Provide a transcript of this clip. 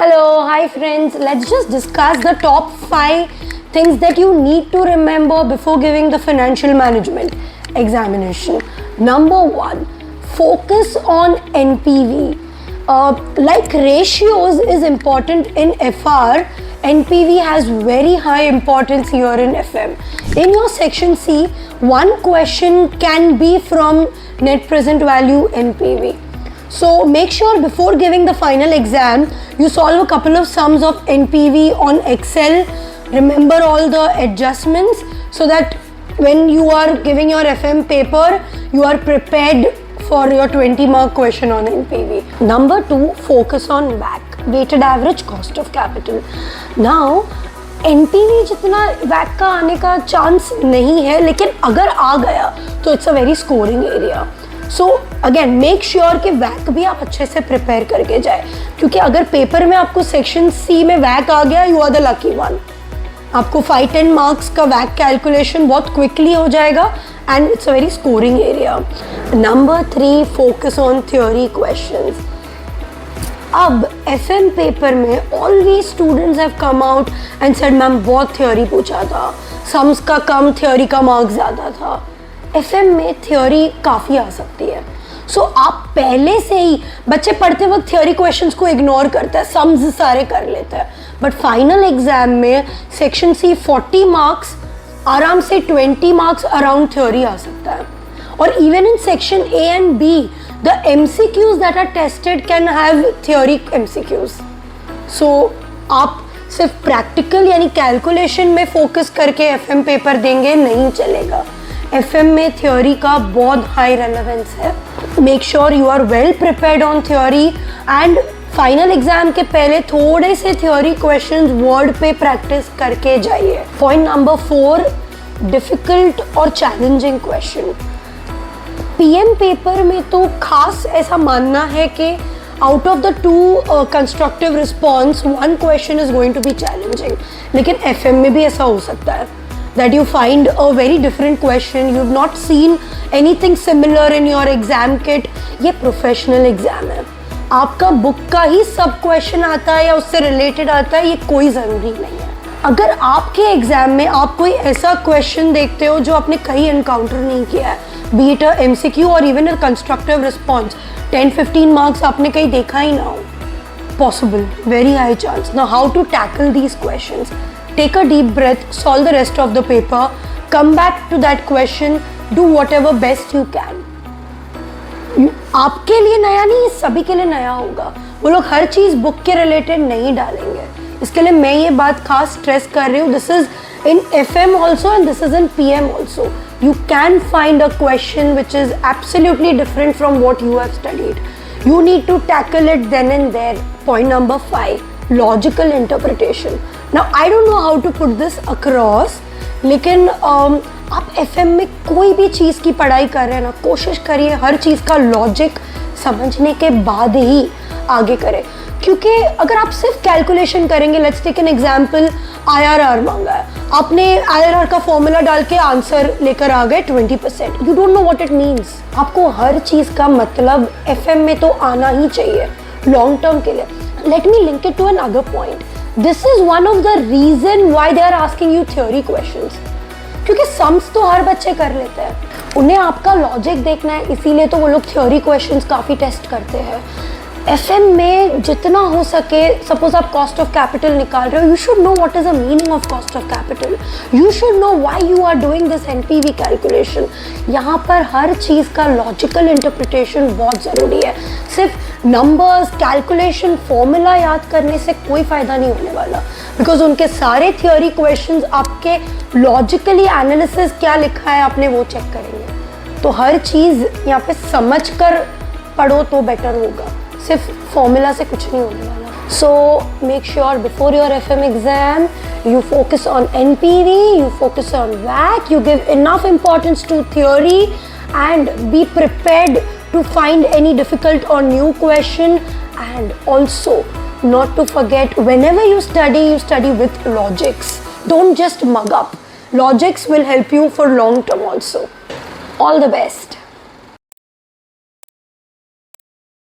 Hello, hi friends. Let's just discuss the top 5 things that you need to remember before giving the financial management examination. Number 1, focus on NPV. Like ratios is important in FR, NPV has very high importance here in FM. In your section C, one question can be from net present value NPV. So make sure before giving the final exam, you solve a couple of sums of NPV on Excel. Remember all the adjustments so that when you are giving your FM paper, you are prepared for your 20-mark question on NPV. Number 2, focus on WACC, weighted average cost of capital. Now, NPV जितना WACC का आने का chance नहीं है, लेकिन अगर आ गया तो it's a very scoring area. So again make sure कि WACC भी आप अच्छे से प्रिपेयर करके जाए, क्योंकि अगर पेपर में आपको सेक्शन सी में WACC आ गया, you are the lucky one. आपको 5-10 मार्क्स का WACC कैलकुलेशन बहुत क्विकली हो जाएगा and it's a very scoring area. Number 3, focus on theory questions. अब FM पेपर में always students have come out and said ma'am बहुत थ्योरी पूछा था, सम्स का कम, थ्योरी का मार्क्स ज़्यादा था. FM में थ्योरी काफ़ी आ सकती है. सो आप पहले से ही, बच्चे पढ़ते वक्त थ्योरी क्वेश्चंस को इग्नोर करते हैं, सम्स सारे कर लेते हैं, बट फाइनल एग्जाम में सेक्शन सी 40 मार्क्स, आराम से 20 मार्क्स अराउंड थ्योरी आ सकता है. और even in section A and B, the MCQs that are tested can have theory MCQs. So आप सिर्फ प्रैक्टिकल यानी कैलकुलेशन में फोकस करके FM पेपर देंगे नहीं चलेगा. FM में थ्योरी का बहुत हाई रेलेवेंस है. Make sure you are well prepared on theory and final exam के पहले थोड़े से थ्योरी क्वेश्चंस वर्ड पे प्रैक्टिस करके जाइए. पॉइंट नंबर 4, डिफिकल्ट और चैलेंजिंग क्वेश्चन. PM पेपर में तो खास ऐसा मानना है कि out of the 2 constructive response 1 question is going to be challenging. लेकिन FM में भी ऐसा हो सकता है that you find a very different question, you've not seen anything similar in your exam kit. ये प्रोफेशनल एग्जाम है, आपका बुक का ही सब क्वेश्चन आता है या उससे रिलेटेड आता है, ये कोई ज़रूरी नहीं है. अगर आपके एग्जाम में आप कोई ऐसा क्वेश्चन देखते हो जो आपने कहीं एनकाउंटर नहीं किया है, बी इट अ MCQ और even a constructive response, 10-15 marks आपने कहीं देखा ही ना हो, possible, very high chance. Now how to tackle these questions? Take a deep breath, solve the rest of the paper, come back to that question, do whatever best you can. आपके लिए नया नहीं, सभी के लिए नया होगा. वो लोग हर चीज़ बुक के रिलेटेड नहीं डालेंगे. इसके लिए मैं ये बात खास स्ट्रेस कर रही हूँ. This is in FM also and this is in PM also. You can find a question which is absolutely different from what you have studied. You need to tackle it then and there. Point number 5, logical interpretation. Now I don't know how to put this across, लेकिन आप FM में कोई भी चीज़ की पढ़ाई कर रहे हैं ना, कोशिश करिए हर चीज़ का लॉजिक समझने के बाद ही आगे करें. क्योंकि अगर आप सिर्फ कैलकुलेशन करेंगे, let's take an example, IRR मांगा है, आपने IRR का फॉर्मूला डाल के आंसर लेकर आ गए 20%, you don't know what it means. आपको हर चीज़ का मतलब FM में तो आना ही चाहिए लॉन्ग टर्म के लिए. Let me link it to an other point. This is one of the reason why they are asking you theory questions. क्योंकि सम्स तो हर बच्चे कर लेते हैं, उन्हें आपका लॉजिक देखना है, इसीलिए तो वो लोग थ्योरी क्वेश्चंस काफ़ी टेस्ट करते हैं. FM में जितना हो सके, सपोज आप कॉस्ट ऑफ कैपिटल निकाल रहे हो, you should know what is the meaning of cost of capital, you should know why you are doing this NPV calculation. यहाँ पर हर चीज़ का लॉजिकल इंटरप्रिटेशन बहुत ज़रूरी है. सिर्फ नंबर्स, कैलकुलेशन, फॉर्मूला याद करने से कोई फ़ायदा नहीं होने वाला, बिकॉज उनके सारे थ्योरी क्वेश्चंस आपके लॉजिकली एनालिसिस क्या लिखा है आपने वो चेक करेंगे. तो हर चीज़ यहाँ पे समझ कर पढ़ो तो बेटर होगा, सिर्फ फॉर्मूला से कुछ नहीं होने वाला. So make sure before your FM exam you focus on NPV, you focus on WACC, you give enough importance to theory and be prepared to find any difficult or new question. And also not to forget, whenever you study with logics. Don't just mug up. Logics will help you for long term also. All the best.